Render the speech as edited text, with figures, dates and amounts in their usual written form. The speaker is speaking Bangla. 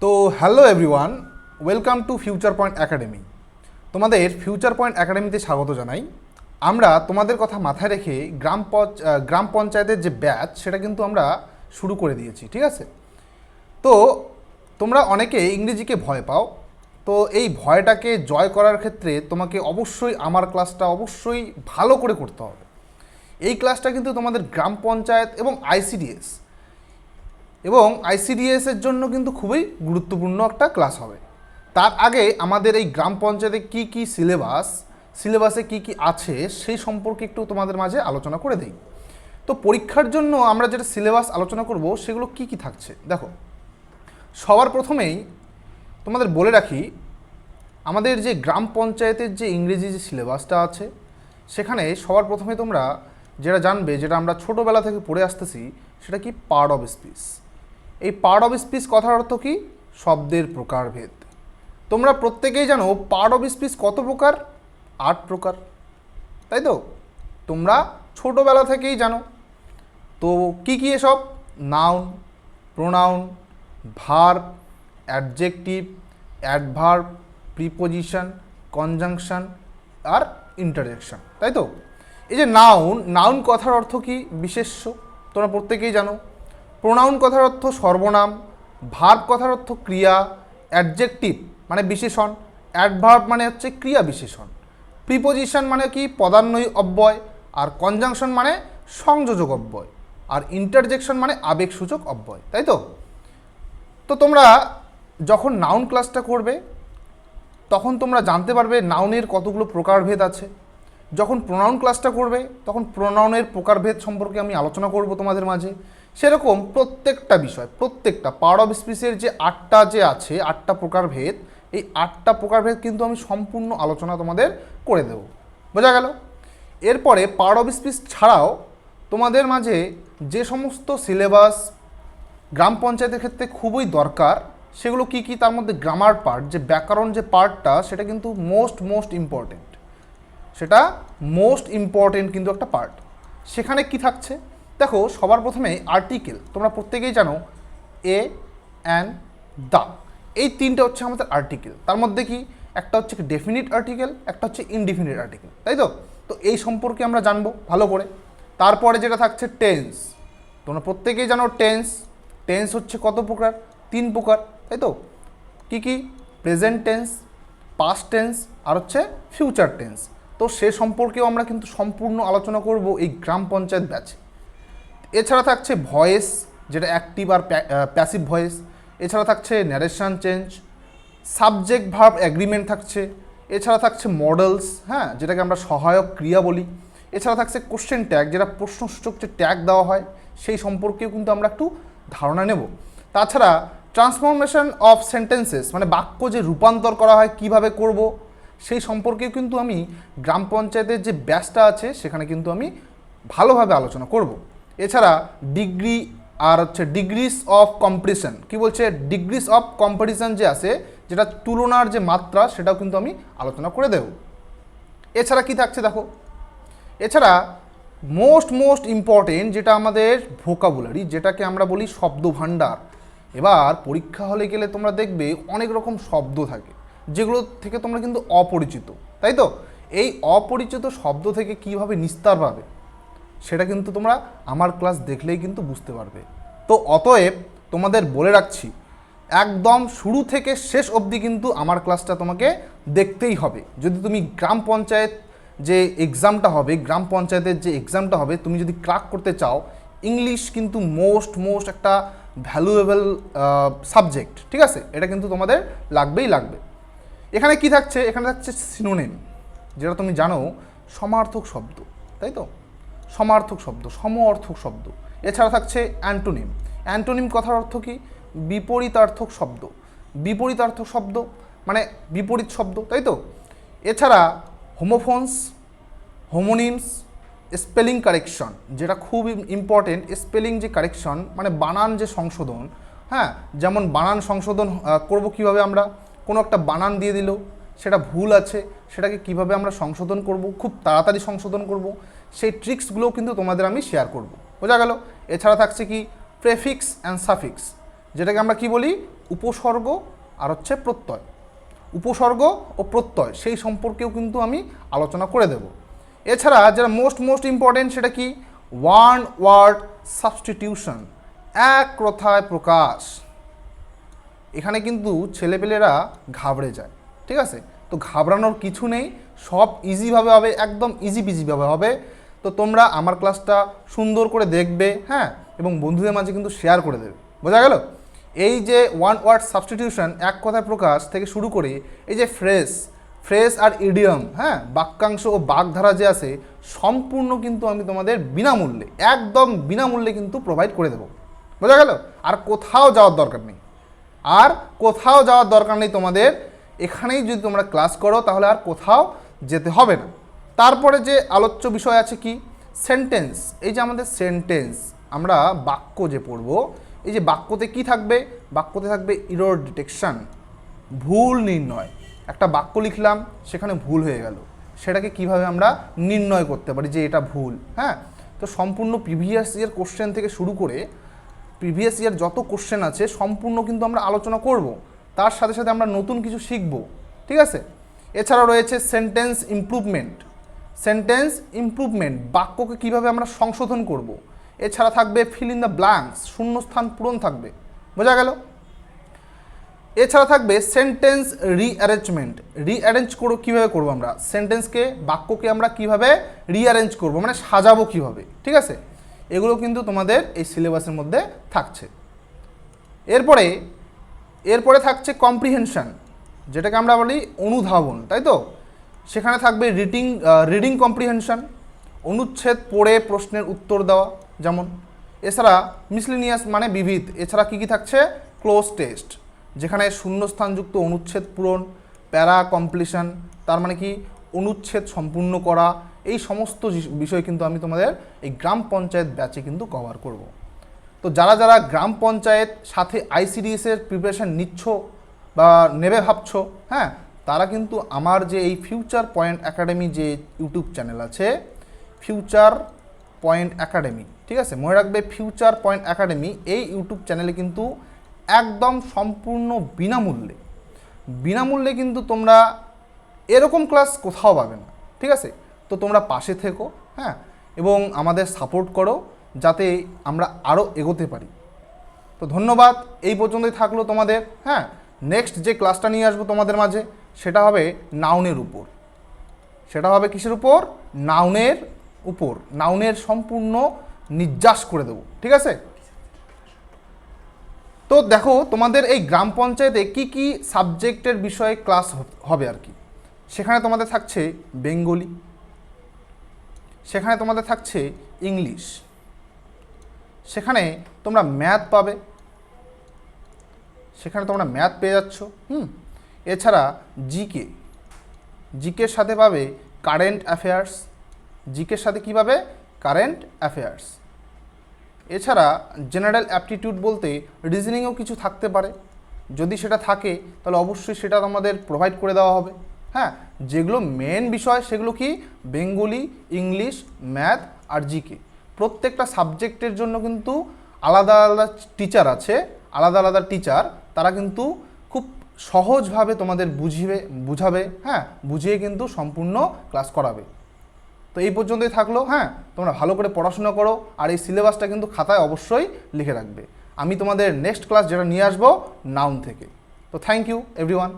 তো hello everyone, welcome to future point academy. তোমাদের ফিউচার পয়েন্ট একাডেমিতে স্বাগত জানাই। আমরা তোমাদের কথা মাথায় রেখে গ্রাম পঞ্চায়েতের যে ব্যাচ সেটা কিন্তু আমরা শুরু করে দিয়েছি, ঠিক আছে? তো তোমরা অনেকে ইংরেজিকে ভয় পাও, তো এই ভয়টাকে জয় করার ক্ষেত্রে তোমাকে অবশ্যই আমার ক্লাসটা অবশ্যই ভালো করে করতে হবে। এই ক্লাসটা কিন্তু তোমাদের গ্রাম পঞ্চায়েত এবং আইসিডিএস এর জন্য কিন্তু খুবই গুরুত্বপূর্ণ একটা ক্লাস হবে। তার আগে আমাদের এই গ্রাম পঞ্চায়েতে কি কি সিলেবাসে কি কি আছে সেই সম্পর্কে একটু তোমাদের মাঝে আলোচনা করে দিই। তো পরীক্ষার জন্য আমরা যেটা সিলেবাস আলোচনা করব সেগুলো কি কি থাকছে দেখো। সবার প্রথমেই তোমাদের বলে রাখি, আমাদের যে গ্রাম পঞ্চায়েতের যে ইংরেজি যে সিলেবাসটা আছে সেখানে সবার প্রথমে তোমরা যেটা জানবে, যেটা আমরা ছোটোবেলা থেকে পড়ে আসতেছি, সেটা কি পার্ট অফ স্পিচ। এই পার্ট অফ স্পিচ কথার অর্থ কি? শব্দের প্রকারভেদ। তোমরা প্রত্যেকেই জানো পার্ট অফ স্পিচ কত প্রকার? 8 প্রকার, তাই তো? তোমরা ছোটোবেলা থেকেই জানো। তো কি কি এসব? Noun, pronoun, verb, adjective, adverb, preposition, conjunction আর ইন্টারজেকশন, তাই তো? এই যে নাউন কথার অর্থ কি? বিশেষ্য, তোমরা প্রত্যেকেই জানো। প্রোনাউন কথার অর্থ সর্বনাম, ভার্ব কথার অর্থ ক্রিয়া, অ্যাডজেক্টিভ মানে বিশেষণ, অ্যাডভার্ব মানে হচ্ছে ক্রিয়া বিশেষণ, প্রিপোজিশন মানে কি? পদান্বয়ী অব্যয়, আর কনজাংশন মানে সংযোজক অব্যয়, আর ইন্টারজেকশন মানে আবেগসূচক অব্যয়, তাই তো? তো তোমরা যখন নাউন ক্লাসটা করবে তখন তোমরা জানতে পারবে নাউনের কতগুলো প্রকারভেদ আছে। যখন প্রোনাউন ক্লাসটা করবে তখন প্রোনাউনের প্রকারভেদ সম্পর্কে আমি আলোচনা করব তোমাদের মাঝে। সেরকম প্রত্যেকটা বিষয়, প্রত্যেকটা পার্ট অফ স্পিচের যে 8টা যে আছে 8টা প্রকারভেদ, এই 8টা প্রকারভেদ কিন্তু আমি সম্পূর্ণ আলোচনা তোমাদের করে দেব। বোঝা গেল? এরপরে পার্ট অফ স্পিচ ছাড়াও তোমাদের মাঝে যে সমস্ত সিলেবাস গ্রাম পঞ্চায়েতের ক্ষেত্রে খুবই দরকার সেগুলো কি কি, তার মধ্যে গ্রামার পার্ট, যে ব্যাকরণ যে পার্টটা, সেটা কিন্তু মোস্ট ইম্পর্টেন্ট। সেটা মোস্ট ইম্পর্টেন্ট কিন্তু একটা পার্ট। সেখানে কি থাকছে দেখো। সবার প্রথমে আর্টিকেল, তোমরা প্রত্যেকেই জানো এ, অ্যান, দা, এই তিনটে হচ্ছে আমাদের আর্টিকেল। তার মধ্যে কি একটা হচ্ছে ডেফিনিট আর্টিকেল, একটা হচ্ছে ইনডিফিনিট আর্টিকেল, তাই তো? তো এই সম্পর্কে আমরা জানবো ভালো করে। তারপরে যেটা থাকছে টেন্স, তোমরা প্রত্যেকেই জানো টেন্স হচ্ছে কত প্রকার? 3 প্রকার, তাই তো? কি কি? প্রেজেন্ট টেন্স, পাস্ট টেন্স আর হচ্ছে ফিউচার টেন্স। তো সে সম্পর্কেও আমরা কিন্তু সম্পূর্ণ আলোচনা করব এই গ্রাম পঞ্চায়েত ব্যাচে। এছাড়া থাকছে ভয়েস, যেটা অ্যাক্টিভ আর প্যাসিভ ভয়েস। এছাড়া থাকছে narration change, subject verb agreement থাকছে। এছাড়া থাকছে মডেলস, হ্যাঁ, যেটাকে আমরা সহায়ক ক্রিয়া বলি। এছাড়া থাকছে কোশ্চেন ট্যাগ, যেটা প্রশ্নসূচক যে ট্যাগ দেওয়া হয় সেই সম্পর্কেও কিন্তু আমরা একটু ধারণা নেব। তাছাড়া ট্রান্সফরমেশন অফ সেন্টেন্সেস, মানে বাক্য যে রূপান্তর করা হয় কিভাবে করব সেই সম্পর্কেও কিন্তু আমি গ্রাম পঞ্চায়েতের যে ব্যাচটা আছে সেখানে কিন্তু আমি ভালোভাবে আলোচনা করব। এছাড়া ডিগ্রি আর হচ্ছে ডিগ্রিস অফ কম্পারিজন, কি বলছে? ডিগ্রিস অফ কম্পারিজন যে আছে, যেটা তুলনার যে মাত্রা, সেটাও কিন্তু আমি আলোচনা করে দেব। এছাড়া কি থাকছে দেখো, এছাড়া মোস্ট ইম্পর্টেন্ট যেটা আমাদের ভোকাবুলারি, যেটাকে আমরা বলি শব্দ ভাণ্ডার। এবার পরীক্ষা হলে গেলে তোমরা দেখবে অনেক রকম শব্দ থাকে যেগুলো থেকে তোমরা কিন্তু অপরিচিত, তাই তো? এই অপরিচিত শব্দ থেকে কীভাবে নিস্তার পাবে সেটা কিন্তু তোমরা আমার ক্লাস দেখলেই কিন্তু বুঝতে পারবে। তো অতএব তোমাদের বলে রাখছি, একদম শুরু থেকে শেষ অবধি কিন্তু আমার ক্লাসটা তোমাকে দেখতেই হবে। যদি তুমি গ্রাম পঞ্চায়েত যে এক্সামটা হবে, গ্রাম পঞ্চায়েতের যে এক্সামটা হবে, তুমি যদি ক্র্যাক করতে চাও, ইংলিশ কিন্তু মোস্ট একটা ভ্যালুয়েবল সাবজেক্ট, ঠিক আছে? এটা কিন্তু তোমাদের লাগবেই লাগবে। এখানে কি থাকছে? এখানে থাকছে সিনোনিম, যেটা তুমি জানো সমার্থক শব্দ, তাই তো? সমার্থক শব্দ, সম অর্থক শব্দ। এছাড়া থাকছে অ্যান্টোনিম। অ্যান্টোনিম কথার অর্থ কি? বিপরীতার্থক শব্দ। বিপরীতার্থক শব্দ মানে বিপরীত শব্দ, তাই তো? এছাড়া হোমোফোনস, হোমোনিমস, স্পেলিং কারেকশন, যেটা খুব ইম্পর্টেন্ট। স্পেলিং যে কারেকশন মানে বানান যে সংশোধন, হ্যাঁ, যেমন বানান সংশোধন করব কিভাবে? আমরা কোনো একটা বানান দিয়ে দিল, সেটা ভুল আছে, সেটাকে কিভাবে আমরা সংশোধন করব, খুব তাড়াতাড়ি সংশোধন করব, সেই ট্রিক্সগুলোও কিন্তু তোমাদের আমি শেয়ার করব। বোঝা গেল? এছাড়া থাকছে কি প্রেফিক্স অ্যান্ড সাফিক্স, যেটাকে আমরা কি বলি? উপসর্গ আর হচ্ছে প্রত্যয়। উপসর্গ ও প্রত্যয় সেই সম্পর্কেও কিন্তু আমি আলোচনা করে দেব। এছাড়া যেটা মোস্ট ইম্পর্টেন্ট সেটা কি, ওয়ান ওয়ার্ড সাবস্টিটিউশন, এক কথায় প্রকাশ। এখানে কিন্তু ছেলেপেলেরা ঘাবড়ে যায়, ঠিক আছে? তো ঘাবড়ানোর কিছু নেই, সব ইজিভাবে হবে, একদম ইজি বিজিভাবে হবে। তো তোমরা আমার ক্লাসটা সুন্দর করে দেখবে, হ্যাঁ, এবং বন্ধুদের মাঝে কিন্তু শেয়ার করে দেবে। বোঝা গেল? এই যে ওয়ান ওয়ার্ড সাবস্টিটিউশন, এক কথায় প্রকাশ থেকে শুরু করে এই যে ফ্রেজ আর ইডিয়ম, হ্যাঁ, বাক্যাংশ ও বাগধারা যে আছে, সম্পূর্ণ কিন্তু আমি তোমাদের বিনামূল্যে, একদম বিনামূল্যে কিন্তু প্রোভাইড করে দেবো। বোঝা গেল? আর কোথাও যাওয়ার দরকার নেই, তোমাদের এখানেই যদি তোমরা ক্লাস করো তাহলে আর কোথাও যেতে হবে না। তারপরে যে আলোচ্য বিষয় আছে কি, সেন্টেন্স। এই যে আমাদের সেন্টেন্স, আমরা বাক্য যে পড়ব, এই যে বাক্যতে কি থাকবে, বাক্যতে থাকবে এরর ডিটেকশন, ভুল নির্ণয়। একটা বাক্য লিখলাম, সেখানে ভুল হয়ে গেল, সেটাকে কিভাবে আমরা নির্ণয় করতে পারি যে এটা ভুল, হ্যাঁ। তো সম্পূর্ণ প্রিভিয়াস ইয়ার কোশ্চেন থেকে শুরু করে প্রিভিয়াস ইয়ার যত কোশ্চেন আছে সম্পূর্ণ কিন্তু আমরা আলোচনা করব, তার সাথে সাথে আমরা নতুন কিছু শিখব, ঠিক আছে? এছাড়াও রয়েছে সেন্টেন্স ইমপ্রুভমেন্ট, বাক্যকে কিভাবে আমরা সংশোধন করব। এছাড়া থাকবে ফিল ইন দ্য ব্ল্যাঙ্কস, শূন্যস্থান পূরণ থাকবে। বোঝা গেল? এছাড়া থাকবে সেন্টেন্স রিঅ্যারেঞ্জ করো, কীভাবে করবো আমরা সেন্টেন্সকে, বাক্যকে আমরা কিভাবে রিঅ্যারেঞ্জ করব, মানে সাজাবো কিভাবে, ঠিক আছে? এগুলো কিন্তু তোমাদের এই সিলেবাসের মধ্যে থাকছে। এরপরে থাকছে কম্প্রিহেনশন, যেটাকে আমরা বলি অনুধাবন, তাই তো? সেখানে থাকবে রিডিং কম্প্রিহেনশন, অনুচ্ছেদ পড়ে প্রশ্নের উত্তর দেওয়া যেমন। এছাড়া মিসলিনিয়াস মানে বিবিধ। এছাড়া কী কী থাকছে, ক্লোজ টেস্ট, যেখানে শূন্যস্থানযুক্ত অনুচ্ছেদ পূরণ, প্যারা কমপ্লিশন, তার মানে কি অনুচ্ছেদ সম্পূর্ণ করা। এই সমস্ত বিষয় কিন্তু আমি তোমাদের এই গ্রাম পঞ্চায়েত ব্যাচে কিন্তু কভার করব। তো যারা গ্রাম পঞ্চায়েত সাথে আইসিডিএসের প্রিপারেশান নিচ্ছ বা নেবে ভাবছো, হ্যাঁ, তারা কিন্তু আমার যে এই ফিউচার পয়েন্ট একাডেমি যে ইউটিউব চ্যানেল আছে, ফিউচার পয়েন্ট একাডেমি, ঠিক আছে, মনে রাখবে ফিউচার পয়েন্ট একাডেমি, এই ইউটিউব চ্যানেলে কিন্তু একদম সম্পূর্ণ বিনামূল্যে কিন্তু তোমরা এরকম ক্লাস কোথাও পাবে না, ঠিক আছে? তো তোমরা পাশে থেকো, হ্যাঁ, এবং আমাদের সাপোর্ট করো যাতে আমরা আরও এগোতে পারি। তো ধন্যবাদ, এই পর্যন্তই থাকলো তোমাদের। হ্যাঁ, নেক্সট যে ক্লাসটা নিয়ে আসবো তোমাদের মাঝে, সেটা হবে নাউনের উপর। সেটা হবে কিসের উপর? নাউনের সম্পূর্ণ নির্যাস করে দেবো, ঠিক আছে? তো দেখো তোমাদের এই গ্রাম পঞ্চায়েতে কি কি সাবজেক্টের বিষয়ে ক্লাস হবে আর কি। সেখানে তোমাদের থাকছে বেঙ্গলি, সেখানে তোমাদের থাকছে ইংলিশ, সেখানে তোমরা ম্যাথ পাবে, সেখানে তোমরা ম্যাথ পেয়ে যাচ্ছ। এছাড়া জিকের সাথে পাবে কারেন্ট অ্যাফেয়ার্স, জিকের সাথে কী পাবে? Current affairs. এছাড়া জেনারেল অ্যাপটিটিউড বলতে রিজনিংও কিছু থাকতে পারে, যদি সেটা থাকে তাহলে অবশ্যই সেটা তোমাদের প্রোভাইড করে দেওয়া হবে। হ্যাঁ, যেগুলো মেন বিষয় সেগুলো কি? বেঙ্গলি, ইংলিশ, ম্যাথ আর জিকে। প্রত্যেকটা সাবজেক্টের জন্য কিন্তু আলাদা আলাদা টিচার আছে, আলাদা টিচার, তারা কিন্তু খুব সহজভাবে তোমাদের বুঝাবে, হ্যাঁ, বুঝিয়ে কিন্তু সম্পূর্ণ ক্লাস করাবে। তো এই পর্যন্তই থাকলো। হ্যাঁ, তোমরা ভালো করে পড়াশোনা করো, আর এই সিলেবাসটা কিন্তু খাতায় অবশ্যই লিখে রাখবে। আমি তোমাদের নেক্সট ক্লাস যেটা নিয়ে আসবো নাউন থেকে। তো থ্যাংক ইউ এভরিওয়ান।